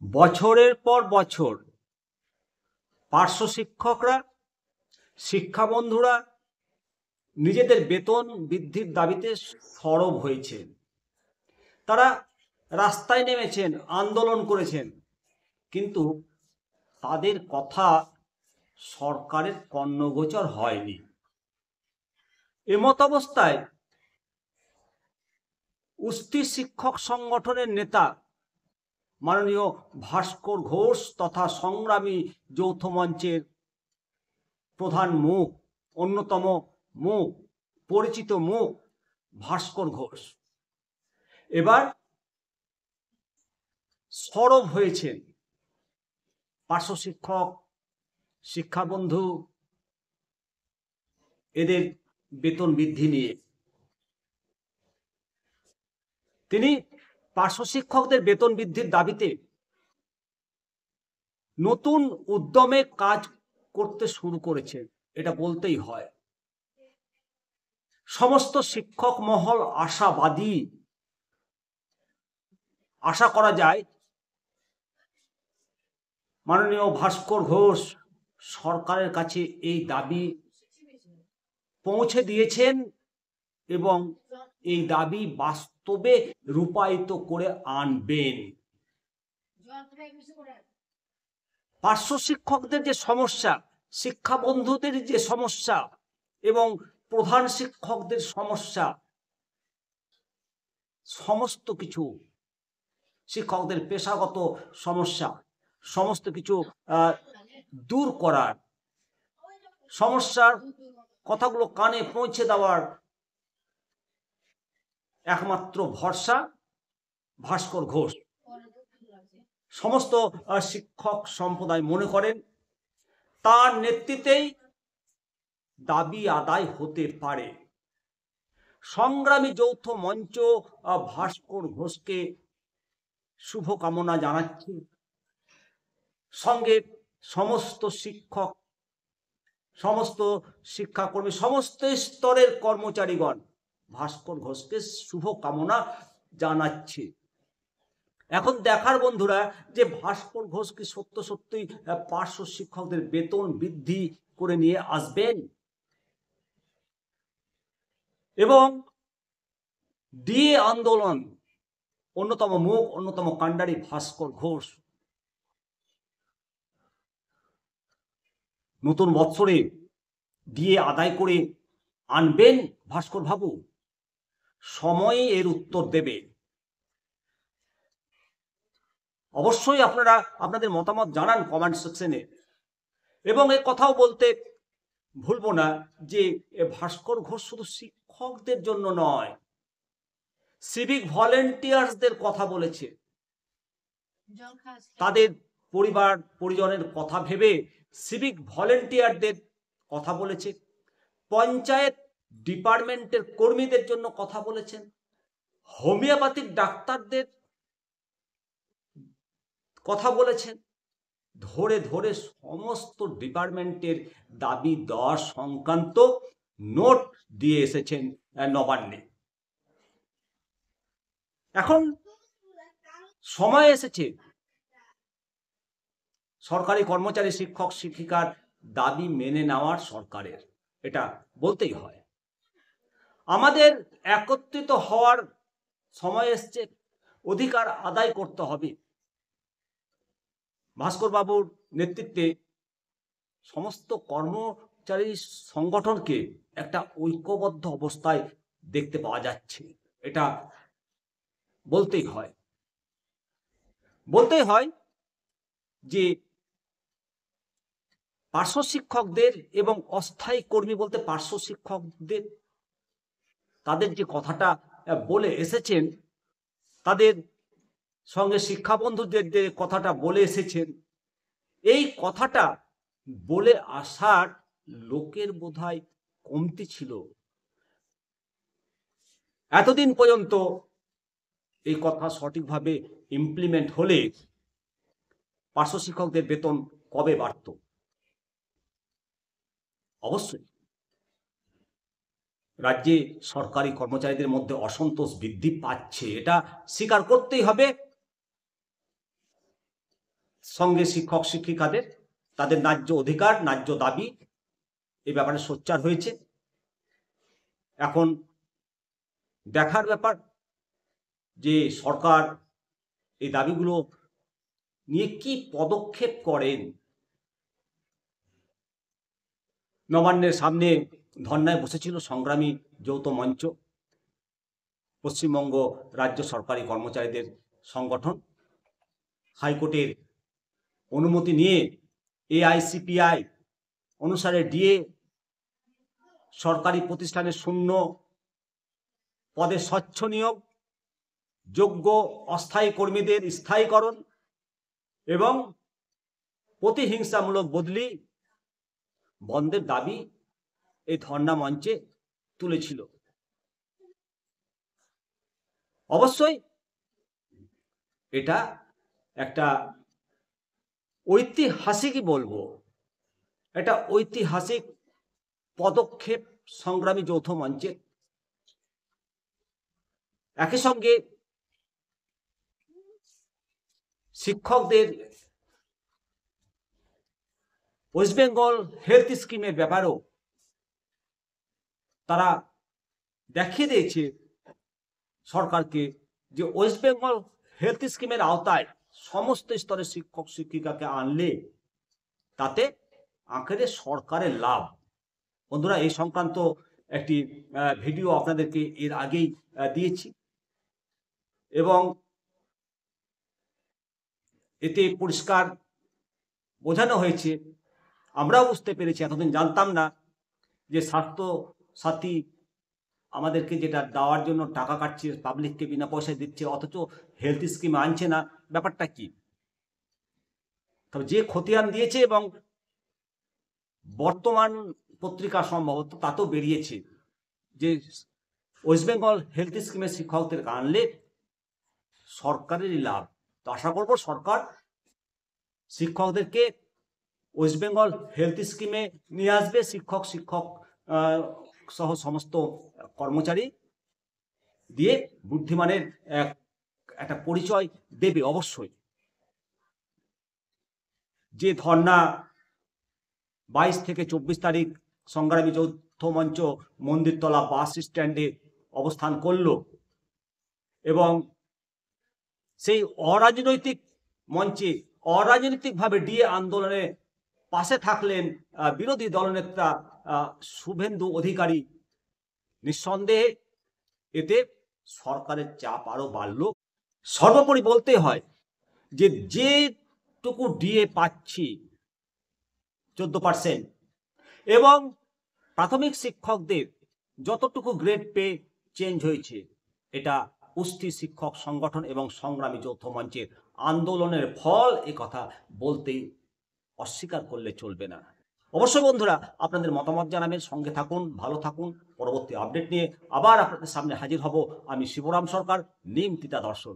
বছরের পর বছর পার্শ্ব শিক্ষকরা, শিক্ষা বন্ধুরা নিজেদের বেতন বৃদ্ধির দাবিতে সরব হয়েছেন। তারা রাস্তায় নেমেছেন, আন্দোলন করেছেন, কিন্তু তাদের কথা সরকারের কর্ণগোচর হয়নি। এমত অবস্থায় উস্থির শিক্ষক সংগঠনের নেতা মাননীয় ভাস্কর ঘোষ তথা সংগ্রামী যৌথ মঞ্চের প্রধান মুখ, অন্যতম মুখ, পরিচিত মুখ ভাস্কর ঘোষ এবার সরব হয়েছেন পার্শ্ব শিক্ষক, শিক্ষা বন্ধু এদের বেতন বৃদ্ধি নিয়ে। তিনি পার্শ্ব শিক্ষকদের বেতন বৃদ্ধির দাবিতে নতুন উদ্যমে কাজ করতে শুরু করেছেন, এটা বলতেই হয়। সমস্ত শিক্ষক মহল আশাবাদী। আশা করা যায় মাননীয় ভাস্কর ঘোষ সরকারের কাছে এই দাবি পৌঁছে দিয়েছেন এবং এই দাবি বাস্তবে রূপায়িত করে আনবেন। পার্শ্ব শিক্ষকদের যে সমস্যা, শিক্ষা বন্ধুদের যে সমস্যা এবং প্রধান শিক্ষকদের সমস্যা, সমস্ত কিছু শিক্ষকদের পেশাগত সমস্যা, সমস্ত কিছু দূর করার, সমস্যার কথাগুলো কানে পৌঁছে দেওয়ার একমাত্র ভরসা ভাস্কর ঘোষ। সমস্ত শিক্ষক সম্প্রদায় মনে করেন তার নেতৃত্বেই দাবি আদায় হতে পারে। সংগ্রামী যৌথ মঞ্চ ভাস্কর ঘোষকে শুভকামনা জানাচ্ছি। সঙ্গে সমস্ত শিক্ষক, সমস্ত শিক্ষাকর্মী, সমস্ত স্তরের কর্মচারীগণ ভাস্কর ঘোষকে শুভকামনা জানাচ্ছে। এখন দেখার বন্ধুরা যে ভাস্কর ঘোষ কি সত্য সত্যই পার্শ্ব শিক্ষকদের বেতন বৃদ্ধি করে নিয়ে আসবেন এবং ডিএ আন্দোলন অন্যতম মুখ, অন্যতম কাণ্ডারি ভাস্কর ঘোষ নতুন বৎসরে ডিএ আদায় করে আনবেন ভাস্কর বাবু? সময় এর উত্তর দেবে। অবশ্যই আপনারা আপনাদের মতামত জানান কমেন্ট সেকশনে। এবং এ কথাও বলতে ভুলবো না যে ভাস্কর ঘোষ শুধু শিক্ষকদের জন্য নয়, সিভিক ভলেন্টিয়ার্সদের কথা বলেছে। তাদের পরিবার পরিজনের কথা ভেবে সিভিক ভলেন্টিয়ারদের কথা বলেছে, পঞ্চায়েত ডিপার্টমেন্টের কর্মীদের জন্য কথা বলেছেন, হোমিওপ্যাথিক ডাক্তারদের কথা বলেছেন। ধরে ধরে সমস্ত ডিপার্টমেন্টের দাবি দেওয়া সংক্রান্ত নোট দিয়ে এসেছেন নবান্নে। এখন সময় এসেছে সরকারি কর্মচারী, শিক্ষক শিক্ষিকার দাবি মেনে নেওয়ার সরকারের, এটা বলতেই হয়। আমাদের একত্রিত হওয়ার সময় এসছে, অধিকার আদায় করতে হবে। ভাস্কর বাবুর নেতৃত্বে সমস্ত কর্মচারী সংগঠনকে একটা ঐক্যবদ্ধ অবস্থায় দেখতে পাওয়া যাচ্ছে, এটা বলতেই হয়। বলতেই হয় যে পার্শ্ব শিক্ষকদের এবং অস্থায়ী কর্মী বলতে পার্শ্ব শিক্ষকদের তাদের যে কথাটা বলে এসেছেন, তাদের সঙ্গে শিক্ষা বন্ধুদের যে কথাটা বলে এসেছেন, এই কথাটা বলে আসার লোকের বোধহয় কমতি ছিল। এতদিন পর্যন্ত এই কথা সঠিকভাবে ইমপ্লিমেন্ট হলে পার্শ্ব শিক্ষকদের বেতন কবে বাড়ত? অবশ্যই রাজ্যে সরকারি কর্মচারীদের মধ্যে অসন্তোষ বৃদ্ধি পাচ্ছে, এটা স্বীকার করতেই হবে। সঙ্গে শিক্ষক শিক্ষিকাদের তাদের ন্যায্য অধিকার, ন্যায্য দাবি এই ব্যাপারে সোচ্চার হয়েছে। এখন দেখার ব্যাপার যে সরকার এই দাবিগুলো নিয়ে কি পদক্ষেপ করেন। নবান্নের সামনে ধর্নায় বসেছিল সংগ্রামী যৌথ মঞ্চ, পশ্চিমবঙ্গ রাজ্য সরকারি কর্মচারীদের সংগঠন। হাইকোর্টের অনুমতি নিয়ে এআইসিপিআই অনুসারে ডিএ সরকারি প্রতিষ্ঠানে শূন্য পদে স্বচ্ছ নিয়োগ, যোগ্য অস্থায়ী কর্মীদের স্থায়ীকরণ এবং প্রতিহিংসামূলক বদলি বন্ধের দাবি এই ধর্ণা মঞ্চে তুলেছিল। অবশ্যই এটা একটা ঐতিহাসিকই বলবো, এটা ঐতিহাসিক পদক্ষেপ সংগ্রামী যৌথ মঞ্চের। একই সঙ্গে শিক্ষকদের ওয়েস্ট বেঙ্গল হেলথ স্কিমের ব্যাপারেও তারা দেখিয়ে দিয়েছে সরকারকে যে ওয়েস্ট বেঙ্গল হেলথ স্কিমের আওতায় সমস্ত স্তরের শিক্ষক শিক্ষিকাকে আনলে তাতে আখেরে সরকারের লাভ। বন্ধুরা, এই সংক্রান্ত একটি ভিডিও আপনাদেরকে এর আগেই দিয়েছি এবং এতে পরিষ্কার বোঝানো হয়েছে, আমরাও বুঝতে পেরেছি, এতদিন জানতাম না যে স্বাস্থ্য সাথী আমাদেরকে যেটা দেওয়ার জন্য টাকা কাটছে, পাবলিককে বিনা পয়সায় দিচ্ছে, অথচ হেলথ স্কিম আনছে না। ব্যাপারটা কি? তবে যে খতিয়ান দিয়েছে এবং বর্তমান পত্রিকা সম্ভবত তাতেও বেরিয়েছে যে ওয়েস্ট বেঙ্গল হেলথ স্কিমের শিক্ষকদের আনলে সরকারেরই লাভ। তো আশা করব সরকার শিক্ষকদেরকে ওয়েস্ট বেঙ্গল হেলথ স্কিমে নিয়ে আসবে, শিক্ষক সহ সমস্ত কর্মচারী দিয়ে বুদ্ধিমানের একটা পরিচয় দেবে। অবশ্যই যে ধর্না 22 থেকে 24 তারিখ সংগ্রামী যৌথ মঞ্চ মন্দিরতলা বাস স্ট্যান্ডে অবস্থান করল এবং সেই অরাজনৈতিক মঞ্চে অরাজনৈতিকভাবে ডিএ আন্দোলনে পাশে থাকলেন বিরোধী দলনেতা শুভেন্দু অধিকারী। নিঃসন্দেহে এতে সরকারের চাপ আরো বাড়ল। সর্বোপরি বলতে হয় যে যেটুকু ডিএ পাচ্ছি 14% এবং প্রাথমিক শিক্ষকদের যতটুকু গ্রেড পে চেঞ্জ হয়েছে, এটা পুষ্টি শিক্ষক সংগঠন এবং সংগ্রামী যৌথ মঞ্চের আন্দোলনের ফল। এ কথা বলতেই অস্বীকার করলে চলবে না। অবশ্যই বন্ধুরা, আপনাদের মতামত জানাবেন, সঙ্গে থাকুন, ভালো থাকুন। পরবর্তী আপডেট নিয়ে আবার আপনাদের সামনে হাজির হব। আমি শিবরাম সরকার, নিমতিতা দর্শন।